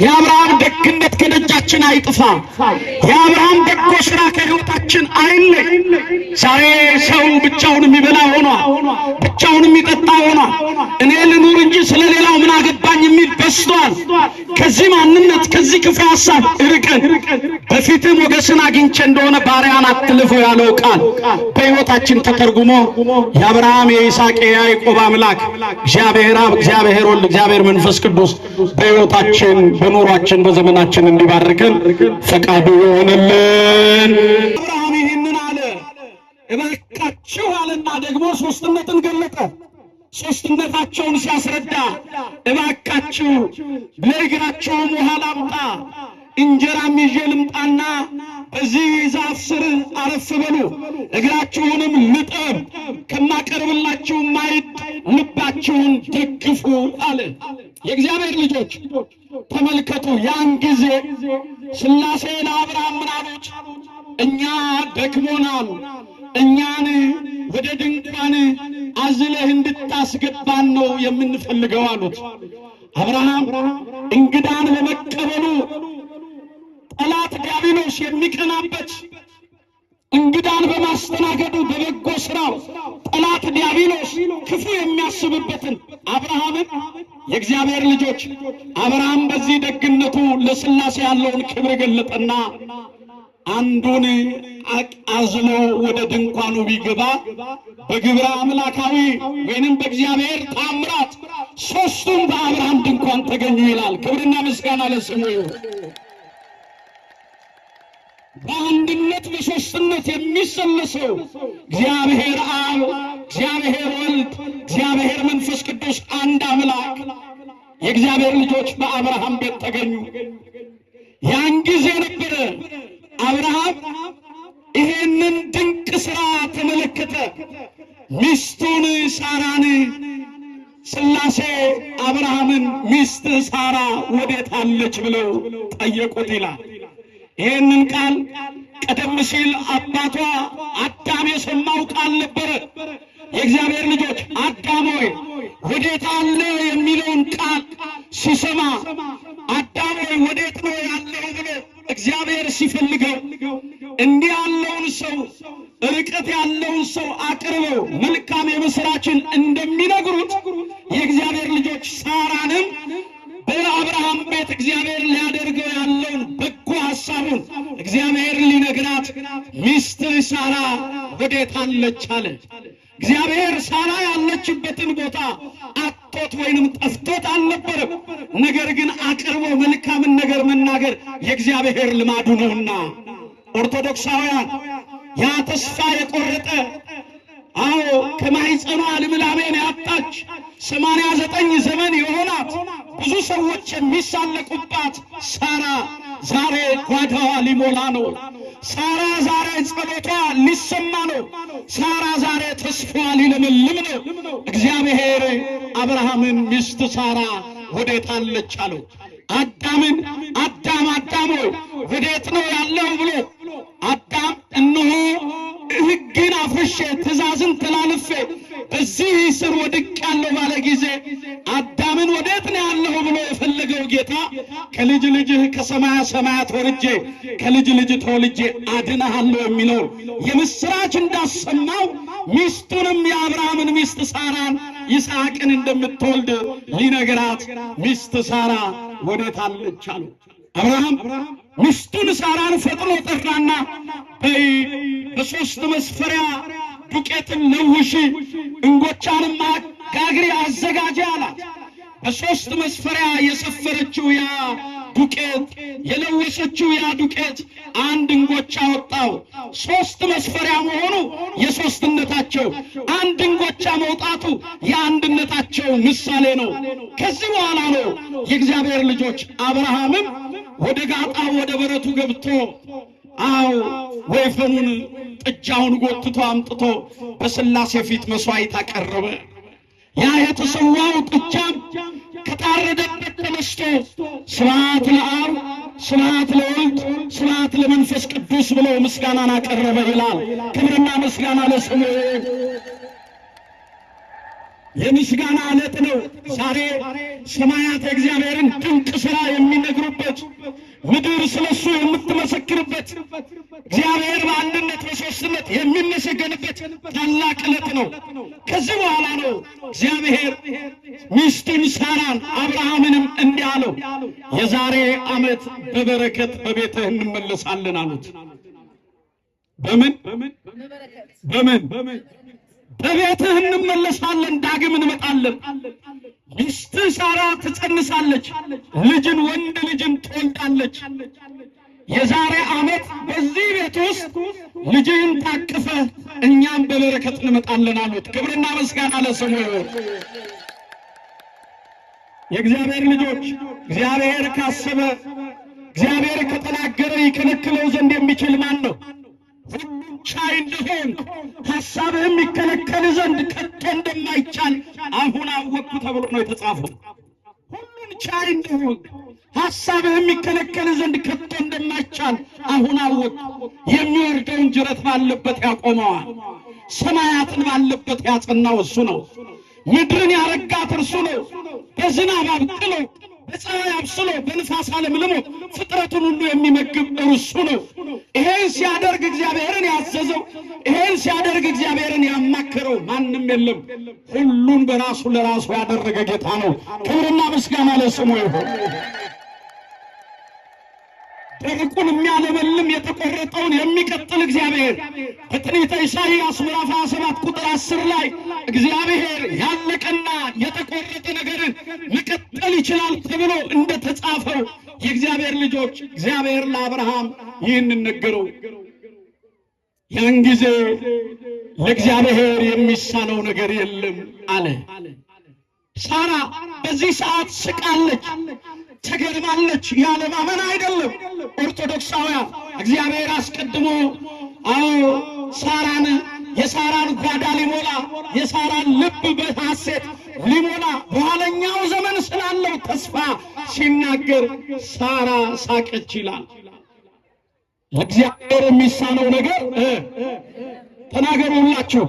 የአብርሃም ደግነት ከደጃችን አይጥፋ። የአብርሃም በጎ ሥራ ከሕይወታችን አይለይ። ዛሬ ሰው ብቻውን የሚበላ ሆኗል፣ ብቻውን የሚጠጣ ሆኗል። እኔ ልኑር እንጂ ስለሌላው ምን አገባኝ የሚል በዝቷል። ከዚህ ማንነት ከዚህ ክፉ ሐሳብ ርቀን በፊትህ ሞገስን አግኝቼ እንደሆነ ባሪያን አትልፈው ያለው ቃል በሕይወታችን ተተርጉሞ የአብርሃም የይስሐቅ የያዕቆብ አምላክ እግዚአብሔር አብ እግዚአብሔር ወልድ እግዚአብሔር መንፈስ ቅዱስ በሕይወታችን በኑሯችን በዘመናችን እንዲባርከን ፈቃዱ ይሆንልን። አብርሃም ይህንን አለ፣ እባካችሁ አለና ደግሞ ሦስትነትን ገለጠ። ሦስትነታቸውን ሲያስረዳ እባካችሁ ለእግራቸውም ውሃ ላምጣ፣ እንጀራም ይዤ ልምጣና በዚህ ዛፍ ስር አረፍ በሉ፣ እግራችሁንም ልጠብ፣ ከማቀርብላችሁ ማዕድ ልባችሁን ደግፉ አለ። የእግዚአብሔር ልጆች ተመልከቱ። ያን ጊዜ ሥላሴ ለአብርሃም ምን አሉት? እኛ ደክሞናል፣ እኛን ወደ ድንኳን አዝለህ እንድታስገባን ነው የምንፈልገው አሉት። አብርሃም እንግዳን በመቀበሉ ጠላት ዲያብሎስ የሚቀናበት፣ እንግዳን በማስተናገዱ በበጎ ሥራው ጠላት ዲያብሎስ ክፉ የሚያስብበትን አብርሃምን የእግዚአብሔር ልጆች አብርሃም በዚህ ደግነቱ ለሥላሴ ያለውን ክብር ገለጠና አንዱን አዝሎ ወደ ድንኳኑ ቢገባ በግብረ አምላካዊ ወይንም በእግዚአብሔር ታምራት ሦስቱም በአብርሃም ድንኳን ተገኙ ይላል። ክብርና ምስጋና ለስሙ ይሁን። በአንድነት በሦስትነት የሚሰለሰው እግዚአብሔር አብ እግዚአብሔር ወልድ እግዚአብሔር መንፈስ ቅዱስ አንድ አምላክ የእግዚአብሔር ልጆች በአብርሃም ቤት ተገኙ። ያን ጊዜ ነበረ አብርሃም ይሄንን ድንቅ ሥራ ተመለከተ። ሚስቱን ሳራን ሥላሴ አብርሃምን ሚስት ሳራ ወዴት አለች ብለው ጠየቁት ይላል። ይሄንን ቃል ቀደም ሲል አባቷ አዳም የሰማው ቃል ነበረ። የእግዚአብሔር ልጆች አዳም ሆይ ወዴት አለ የሚለውን ቃል ሲሰማ አዳም ሆይ ወዴት ነው ያለው ብሎ እግዚአብሔር ሲፈልገው እንዲህ ያለውን ሰው ርቀት ያለውን ሰው አቅርበው መልካም የምሥራችን እንደሚነግሩት የእግዚአብሔር ልጆች ሳራንም በአብርሃም ቤት እግዚአብሔር ሊያደርገው ያለውን በጎ ሐሳቡን እግዚአብሔር ሊነግራት ሚስት ሳራ ወዴት አለች አለ። እግዚአብሔር ሳራ ያለችበትን ቦታ አጥቶት ወይንም ጠፍቶት አልነበረም። ነገር ግን አቅርቦ መልካምን ነገር መናገር የእግዚአብሔር ልማዱ ነውና ኦርቶዶክሳውያን ያ ተስፋ የቆረጠ አዎ ከማኅፀኗ ልምላሜን ያጣች 89 ዘመን የሆናት ብዙ ሰዎች የሚሳለቁባት ሳራ ዛሬ ጓዳዋ ሊሞላ ነው። ሳራ ዛሬ ጸሎቷ ሊሰማ ነው። ሳራ ዛሬ ተስፋዋ ሊለመልም ነው። እግዚአብሔር አብርሃምን ሚስት ሳራ ወዴት አለች አለው። አዳምን አዳም ሆይ ወዴት ነው ያለው ብሎ አዳም እነሆ ሕግን አፍርሼ ትእዛዝን ተላልፌ በዚህ ስር ወድቄአለሁ ባለ ጊዜ አዳምን ወዴት ነው ያለው ብሎ የፈለገው ጌታ ከልጅ ልጅህ ከሰማያ ሰማያት ወርጄ ከልጅ ልጅ ተወልጄ አድነሃለሁ የሚለው የምሥራች እንዳሰማው ሚስቱንም የአብርሃምን ሚስት ሳራን ይስሐቅን እንደምትወልድ ሊነግራት ሚስት ሳራ ወዴት አለች አሉ። አብርሃም ሚስቱን ሳራን ፈጥኖ ጠራና በይ በሦስት መስፈሪያ ዱቄትን ለውሺ እንጎቻንም ጋግሪ አዘጋጀ አላት። በሦስት መስፈሪያ የሰፈረችው ያ ዱቄት የለወሰችው ያ ዱቄት አንድ እንጎቻ ወጣው። ሦስት መስፈሪያ መሆኑ የሦስትነታቸው፣ አንድ እንጎቻ መውጣቱ የአንድነታቸው ምሳሌ ነው። ከዚህ በኋላ ነው የእግዚአብሔር ልጆች አብርሃምም ወደ ጋጣው ወደ በረቱ ገብቶ አው ወይፈኑን ጥጃውን ጎትቶ አምጥቶ በሥላሴ ፊት መሥዋዕት አቀረበ። ያ የተሰዋው ጥጃም ከታረደበት ተነስቶ ስብሐት ለአብ ስብሐት ለወልድ ስብሐት ለመንፈስ ቅዱስ ብሎ ምስጋናን አቀረበ ይላል። ክብርና ምስጋና ለስሙ። የምስጋና ዕለት ነው ዛሬ። ሰማያት የእግዚአብሔርን ድንቅ ሥራ የሚነግሩበት፣ ምድር ስለሱ የምትመሰክርበት፣ እግዚአብሔር በአንድነት በሦስትነት የሚመሰገንበት ታላቅ ዕለት ነው። ከዚህ በኋላ ነው እግዚአብሔር ሚስቱን ሳራን አብርሃምንም እንዲህ አለው፣ የዛሬ ዓመት በበረከት በቤትህ እንመለሳለን አሉት። በምን በቤትህ እንመለሳለን፣ ዳግም እንመጣለን። ሚስትህ ሳራ ትጸንሳለች፣ ልጅን ወንድ ልጅን ትወልዳለች። የዛሬ ዓመት በዚህ ቤት ውስጥ ልጅህን ታቅፈ እኛም በበረከት እንመጣለን አሉት። ክብርና ምስጋና ለስሙ ይሁን። የእግዚአብሔር ልጆች እግዚአብሔር ካሰበ እግዚአብሔር ከተናገረ ይከለክለው ዘንድ የሚችል ማን ነው? ሁሉም ቻይ እንደሆን ሐሳብህም ይከለከል ዘንድ ከቶ እንደማይቻል አሁን አወቅኩ ተብሎ ነው የተጻፈው። ሁሉን ቻይ እንደሆን ሐሳብህም ይከለከል ዘንድ ከቶ እንደማይቻል አሁን አወቅኩ። የሚወርደውን ጅረት ባለበት ያቆመዋል፣ ሰማያትን ባለበት ያጸናው እሱ ነው። ምድርን ያረጋት እርሱ ነው። በዝናብ አብቅሎ በፀሐይ አብስሎ በንፋስ አለምልሞ ፍጥረቱን ሁሉ የሚመግብ እርሱ ነው። ይሄን ሲያደርግ እግዚአብሔርን ያዘዘው፣ ይሄን ሲያደርግ እግዚአብሔርን ያማከረው ማንም የለም። ሁሉን በራሱ ለራሱ ያደረገ ጌታ ነው። ክብርና ምስጋና ለስሙ ይሁን። ደረቁን የሚያለመልም የተቆረጠውን የሚቀጥል እግዚአብሔር በትንቢተ ኢሳይያስ ምዕራፍ 27 ቁጥር 10 ላይ እግዚአብሔር ያለቀና የተቆረጠ ነገርን መቀጠል ይችላል ተብሎ እንደተጻፈው የእግዚአብሔር ልጆች እግዚአብሔር ለአብርሃም ይህንን ነገረው። ያን ጊዜ ለእግዚአብሔር የሚሳነው ነገር የለም አለ። ሳራ በዚህ ሰዓት ስቃለች፣ ተገርማለች። ያለ ማመን አይደለም። ኦርቶዶክሳውያን እግዚአብሔር አስቀድሞ ሳራን የሳራን ጓዳ ሊሞላ የሳራን ልብ በሐሴት ሊሞላ በኋለኛው ዘመን ስላለው ተስፋ ሲናገር ሳራ ሳቀች ይላል። ለእግዚአብሔር የሚሳነው ነገር ተናገሩላችሁ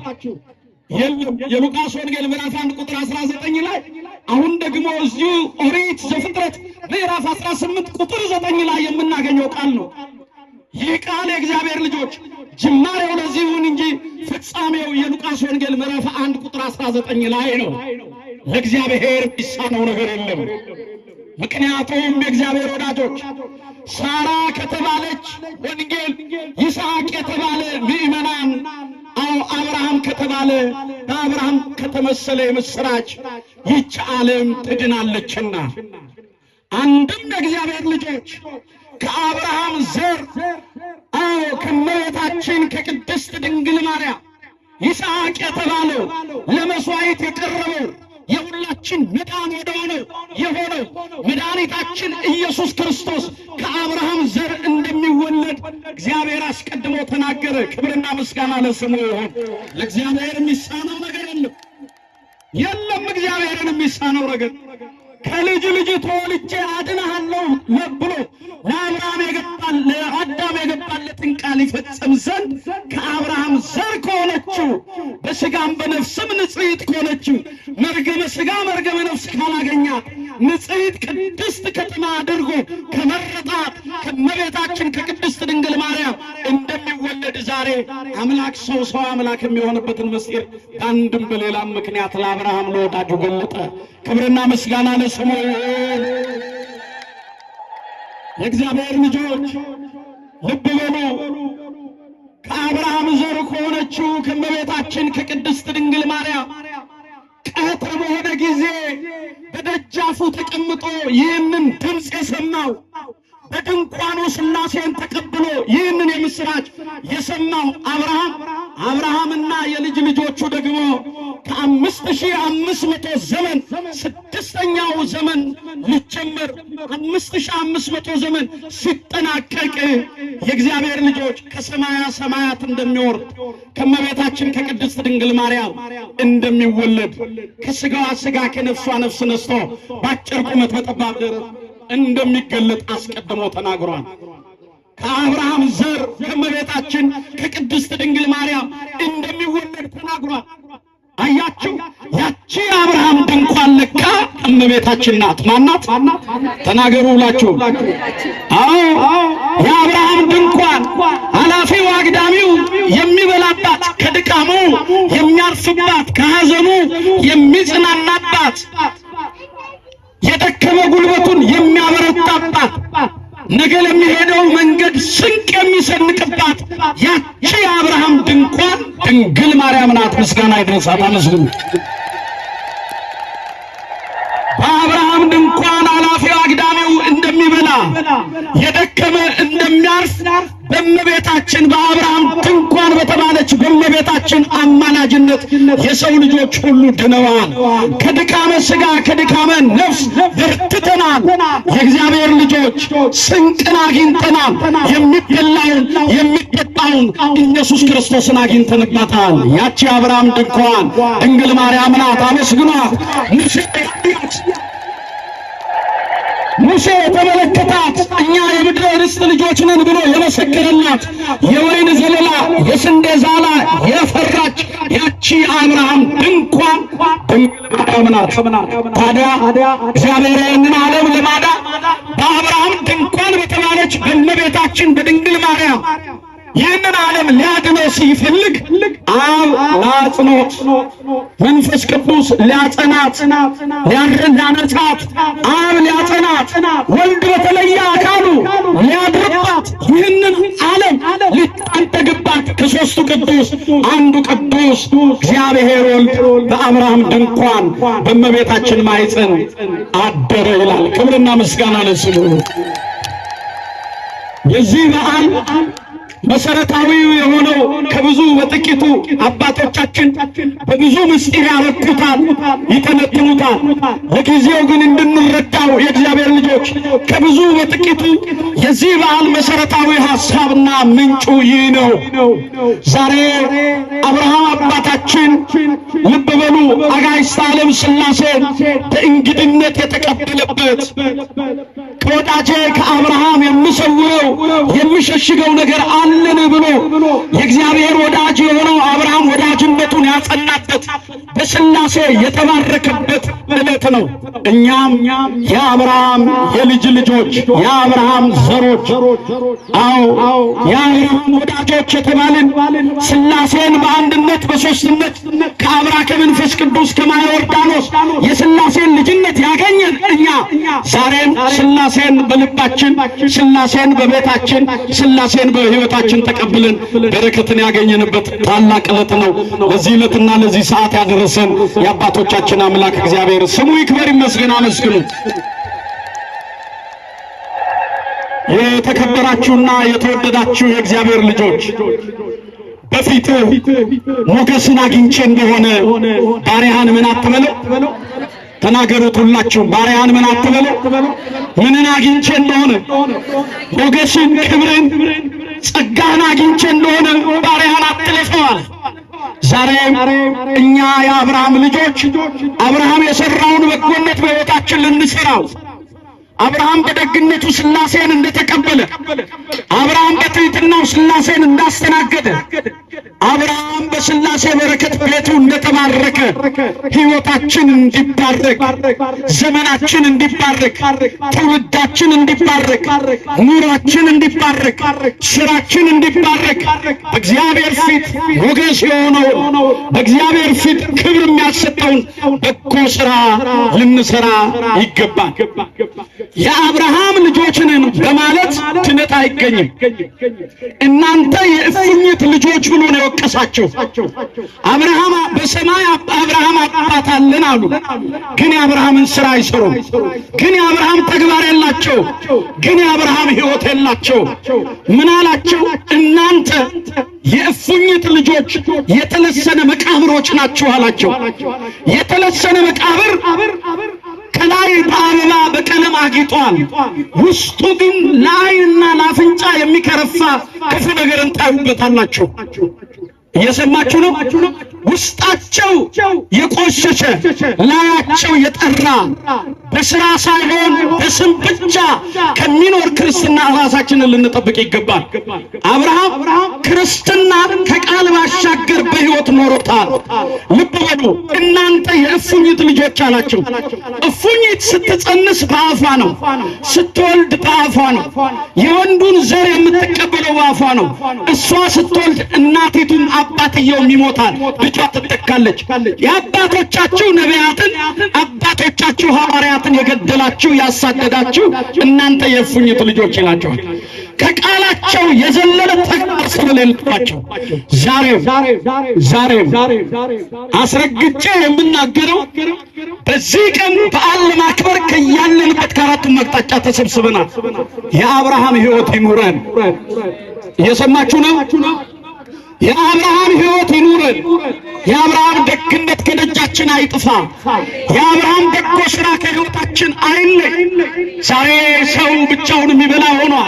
የለም። የሉቃስ ወንጌል ምዕራፍ 1 ቁጥር 19 ላይ አሁን ደግሞ እዚሁ ኦሪት ዘፍጥረት ምዕራፍ 18 ቁጥር 9 ላይ የምናገኘው ቃል ነው። ይህ ቃል የእግዚአብሔር ልጆች ጅማሬው ለዚህ ይሁን እንጂ ፍጻሜው የሉቃስ ወንጌል ምዕራፍ 1 ቁጥር 19 ላይ ነው። ለእግዚአብሔር የሚሳነው ነገር የለም። ምክንያቱም የእግዚአብሔር ወዳጆች ሳራ ከተባለች ወንጌል፣ ይስሐቅ የተባለ ምእመናን፣ አብርሃም ከተባለ በአብርሃም ከተመሰለ የምስራች ይህች ዓለም ትድናለችና አንድም የእግዚአብሔር ልጆች ከአብርሃም ዘር ከእመቤታችን ከቅድስት ድንግል ማርያም ይስሐቅ የተባለው ለመሥዋዕት የቀረበው የሁላችን መዳን ወደሆነው የሆነው መድኃኒታችን ኢየሱስ ክርስቶስ ከአብርሃም ዘር እንደሚወለድ እግዚአብሔር አስቀድሞ ተናገረ። ክብርና ምስጋና ለስሙ ይሁን። ለእግዚአብሔር የሚሳነው ነገር የለም። እግዚአብሔርን የሚሳነው ነገር ከልጅ ልጅ ተወልጄ አድንሃለሁ ብሎ ለአዳም የገባለትን ቃል ይፈጸም ዘንድ ከአብርሃም ዘር ከሆነችው በሥጋም በነፍስም ንጽሕት ከሆነችው መርገመ ሥጋ መርገመ ነፍስ ካላገኛት ንጽሕት ቅድስት ከተማ አድርጎ ከመረጣት ከእመቤታችን ከቅድስት ድንግል ማርያም እንደሚወለድ ዛሬ አምላክ ሰው አምላክ የሚሆንበትን ምስጢር በአንድም በሌላም ምክንያት ለአብርሃም ለወዳጁ ገለጠ። ክብርና ምስጋና ለስሙ ይሁን። የእግዚአብሔር ልጆች ልብ በሉ። ከአብርሃም ዘር ከሆነችው ከእመቤታችን ከቅድስት ድንግል ማርያም ቀትር በሆነ ጊዜ በደጃፉ ተቀምጦ ይህንን ድምፅ የሰማው በድንኳኑ ሥላሴን ተቀብሎ ይህንን የምስራች የሰማው አብርሃምና የልጅ ልጆቹ ደግሞ ከ5500 ዘመን ስድስተኛው ዘመን ሊጀመር 5500 ዘመን ሲጠናቀቅ የእግዚአብሔር ልጆች ከሰማያ ሰማያት እንደሚወርድ ከእመቤታችን ከቅድስት ድንግል ማርያም እንደሚወለድ ከሥጋዋ ሥጋ ከነፍሷ ነፍስ ነስቶ በአጭር ቁመት በጠባብ ደረት እንደሚገለጥ አስቀድሞ ተናግሯል። ከአብርሃም ዘር ከእመቤታችን ከቅድስት ድንግል ማርያም እንደሚወለድ ተናግሯል። አያችሁ፣ ያቺ አብርሃም ድንኳን ለካ እመቤታችን ናት። ማናት? ተናገሩ ሁላችሁ። አዎ የአብርሃም ድንኳን ኃላፊው አግዳሚው የሚበላባት፣ ከድካሙ የሚያርፍባት፣ ከሐዘኑ የሚጽናናባት፣ የደከመ ጉልበቱን የሚያበረታባት፣ ነገ ለሚሄደው መንገድ ስንቅ የሚሰንቅባት ያቺ የአብርሃም ድንኳን ድንግል ማርያም ናት። ምስጋና ይድረሳት። አመስግኑ። በአብርሃም ድንኳን ኃላፊው አግዳሚው እንደሚበላ የደከመ እንደሚያርፍ በእመቤታችን በአብርሃም ድንኳን በተባለች በእመቤታችን አማላጅነት የሰው ልጆች ሁሉ ድነዋል። ከድካመ ሥጋ ከድካመ ነፍስ በርትተናል። የእግዚአብሔር ልጆች ስንቅን አግኝተናል። የሚበላውን የሚጠጣውን ኢየሱስ ክርስቶስን አግኝተንባታል። ያቺ የአብርሃም ድንኳን ድንግል ማርያም ናት። አመስግኗት። ሙሴ የተመለከታት እኛ የምድረ ርስት ልጆች ነን ብሎ የመሰከረላት የወይን ዘለላ የስንዴ ዛላ የፈራች ያቺ አብርሃም ድንኳን ድንግል ማርያም ናት። ታዲያ እግዚአብሔር ይህንን ዓለም ለማዳን በአብርሃም ድንኳን በተባለች በእመቤታችን በድንግል ማርያም ይህንን ዓለም ሊያድነው ሲፈልግ አብ ላጽኖት፣ መንፈስ ቅዱስ ሊያጸናት፣ ሊያነጻት፣ አብ ሊያጸናት፣ ወልድ በተለየ አካሉ ሊያድርባት፣ ይህንን ዓለም ሊታደግባት ከሦስቱ ቅዱስ አንዱ ቅዱስ እግዚአብሔር ወልድ በአብርሃም ድንኳን በእመቤታችን ማኅፀን አደረ ይላል። ክብርና ምስጋና ለስሙ። የዚህ በዓል መሰረታዊው የሆነው ከብዙ በጥቂቱ አባቶቻችን በብዙ ምስጢር ያበቁታል፣ ይተነትኑታል። ለጊዜው ግን እንድንረዳው የእግዚአብሔር ልጆች ከብዙ በጥቂቱ የዚህ በዓል መሰረታዊ ሐሳብና ምንጩ ይህ ነው። ዛሬ አብርሃም አባታችን ልብ በሉ፣ አጋዕዝተ ዓለም ሥላሴን በእንግድነት የተቀበለበት ከወዳጄ ከአብርሃም የምሰውረው የምሸሽገው ነገር አለን ብሎ የእግዚአብሔር ወዳጅ የሆነው አብርሃም ወዳጅነቱን ያጸናበት በሥላሴ የተባረከበት ዕለት ነው። እኛም የአብርሃም የልጅ ልጆች የአብርሃም ዘሮች፣ አዎ የአብርሃም ወዳጆች የተባልን ሥላሴን በአንድነት በሦስትነት ከአብራ ከመንፈስ ቅዱስ ከማየ ዮርዳኖስ የሥላሴን ልጅነት ያገኘን እኛ ዛሬም ሥላሴን በልባችን፣ ሥላሴን በቤታችን፣ ሥላሴን በሕይወታችን ተቀብለን በረከትን ያገኘንበት ታላቅ ዕለት ነው። ለዚህ ዕለትና ለዚህ ሰዓት ያደረሰን የአባቶቻችን አምላክ እግዚአብሔር ስሙ ይክበር ይመስገን። አመስግኑ። የተከበራችሁና የተወደዳችሁ የእግዚአብሔር ልጆች በፊት ሞገስን አግኝቼ እንደሆነ ባሪያህን ምን አትበለው? ተናገሩት ሁላችሁ። ባሪያህን ምን አትበለው? ምንን አግኝቼ እንደሆነ? ሞገስን፣ ክብርን፣ ጸጋን አግኝቼ እንደሆነ ባሪያህን አትለፈዋል። ዛሬም እኛ የአብርሃም ልጆች አብርሃም የሰራውን በጎነት በሕይወታችን ልንሰራው፣ አብርሃም በደግነቱ ሥላሴን እንደተቀበለ፣ አብርሃም በትሕትናው ሥላሴን እንዳስተናገደ፣ አብርሃም በሥላሴ በረከት ቤቱ እንደተባረከ ሕይወታችን እንዲባረክ፣ ዘመናችን እንዲባረክ፣ ትውልዳችን እንዲባረክ፣ ኑሯችን እንዲባረክ፣ ስራችን እንዲባረክ በእግዚአብሔር ፊት ሞገስ የሆነውን በእግዚአብሔር ፊት ክብር የሚያሰጠውን በጎ ሥራ ልንሰራ ይገባል። የአብርሃም ልጆች ነን በማለት ድነት አይገኝም። እናንተ የእፉኝት ልጆች ብሎ ነው የወቀሳቸው። አብርሃም በሰማይ አብርሃም አባት አለን አሉ፣ ግን የአብርሃምን ሥራ አይሰሩም። ግን የአብርሃም ተግባር የላቸው፣ ግን የአብርሃም ሕይወት የላቸው። ምን አላቸው? እናንተ የእፉኝት ልጆች የተለሰነ መቃብሮች ናችሁ አላቸው። የተለሰነ መቃብር ከላይ በአበባ በቀለም አጊጧል፣ ውስጡ ግን ለዓይንና ለአፍንጫ የሚከረፋ ክፉ ነገርን ታዩበታላችሁ። እየሰማችሁ ነው? ውስጣቸው የቆሸሸ ላያቸው የጠራ በሥራ ሳይሆን በስም ብቻ ከሚኖር ክርስትና ራሳችንን ልንጠብቅ ይገባል። አብርሃም ክርስትና ከቃል ባሻገር በሕይወት ኖሮታል። ልብ በሉ እናንተ የእፉኝት ልጆች አላቸው። እፉኝት ስትጸንስ በአፏ ነው፣ ስትወልድ በአፏ ነው። የወንዱን ዘር የምትቀበለው በአፏ ነው። እሷ ስትወልድ እናቲቱም አባትየውም ይሞታል፣ ልጇ ትተካለች። የአባቶቻችሁ ነቢያትን አባቶቻችሁ ሐዋርያትን የገደላችሁ ያሳደዳችሁ እናንተ የእፉኝት ልጆች ይላቸዋል። ከቃላቸው የዘለለ ተግባር ስለሌለባቸው ዛሬም አስረግጬ የምናገረው በዚህ ቀን በዓል ለማክበር ከያለንበት ከአራቱም አቅጣጫ ተሰብስበናል። የአብርሃም ሕይወት ይኑረን። እየሰማችሁ ነው? የአብርሃም ሕይወት ይኑረን። የአብርሃም ደግነት ከደጃችን አይጥፋ። የአብርሃም በጎ ሥራ ከሕይወታችን አይለይ። ዛሬ ሰው ብቻውን የሚበላ ሆኗል፣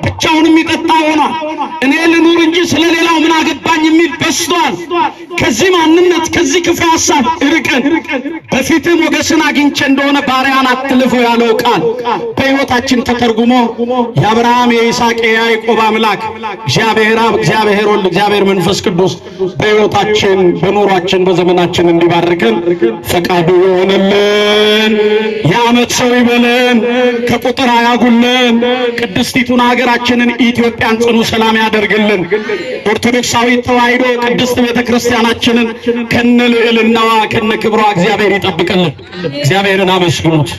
ብቻውን የሚጠጣ ሆኗል። እኔ ልኑር እንጂ ስለሌላው ምን አገባኝ የሚል በዝቷል። ከዚህ ማንነት ከዚህ ክፉ ሐሳብ ርቀን በፊትህ ሞገስን አግኝቼ እንደሆነ ባሪያን አትልፈው ያለው ቃል በሕይወታችን ተተርጉሞ የአብርሃም የይስሐቅ የያዕቆብ አምላክ እግዚአብሔር አብ እግዚአብሔር ወልድ እግዚአብሔር መንፈስ ቅዱስ በሕይወታችን በኑሯችን በዘመናችን እንዲባርከን ፈቃዱ ይሆንልን። የዓመት ሰው ይበለን፣ ከቁጥር አያጉልን። ቅድስቲቱን ሀገራችንን ኢትዮጵያን ጽኑ ሰላም ያደርግልን። ኦርቶዶክሳዊት ተዋሕዶ ቅድስት ቤተ ክርስቲያናችንን ከነ ልዕልናዋ ከነ ክብሯ እግዚአብሔር ይጠብቅልን። እግዚአብሔርን አመስግኑት።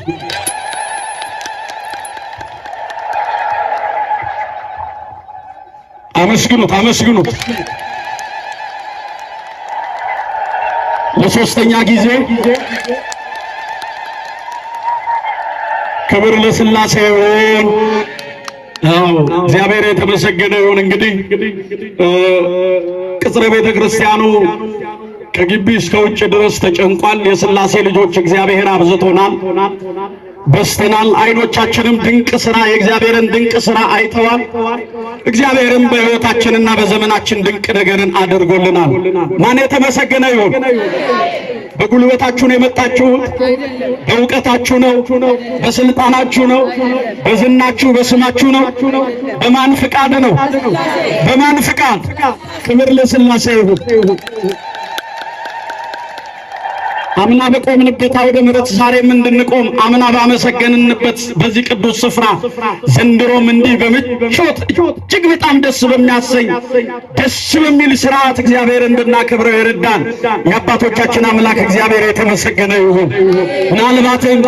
አመስግኑት። ለሶስተኛ ጊዜ ክብር ለሥላሴ ይሁን። እግዚአብሔር የተመሰገነ ይሁን። እንግዲህ ቅጽረ ቤተ ክርስቲያኑ ከግቢ እስከ ውጭ ድረስ ተጨንቋል። የሥላሴ ልጆች እግዚአብሔር አብዝቶናል፣ በስተናል። አይኖቻችንም ድንቅ ሥራ የእግዚአብሔርን ድንቅ ሥራ አይተዋል። እግዚአብሔርም በሕይወታችንና በዘመናችን ድንቅ ነገርን አድርጎልናል። ማን የተመሰገነ ይሁን። በጉልበታችሁ ነው የመጣችሁት? በእውቀታችሁ ነው? በስልጣናችሁ ነው? በዝናችሁ በስማችሁ ነው? በማን ፍቃድ ነው? በማን ፍቃድ? ክብር ለሥላሴ ይሁን። አምና በቆምንበት አውደ ምሕረት ዛሬም እንድንቆም አምና ባመሰገንንበት በዚህ ቅዱስ ስፍራ ዘንድሮም እንዲህ በምቾት እጅግ በጣም ደስ በሚያሰኝ ደስ በሚል ስርዓት እግዚአብሔር እንድናከብረው ይረዳን የአባቶቻችን አምላክ እግዚአብሔር የተመሰገነ ይሁን። ምናልባትም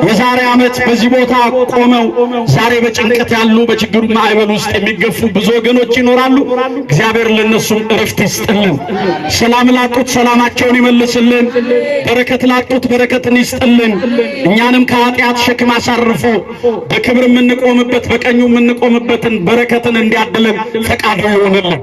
የዛሬ ዓመት በዚህ ቦታ ቆመው ዛሬ በጭንቀት ያሉ በችግሩ ማዕበል ውስጥ የሚገፉ ብዙ ወገኖች ይኖራሉ። እግዚአብሔር ለነሱም እረፍት ይስጥልን። ሰላም ላጡት ሰላማቸውን ይመልስልን። በረከት ላጡት በረከትን ይስጥልን። እኛንም ከኃጢአት ሸክም አሳርፎ በክብር የምንቆምበት በቀኙ የምንቆምበትን በረከትን እንዲያድለን ፈቃዱ ይሆንልን።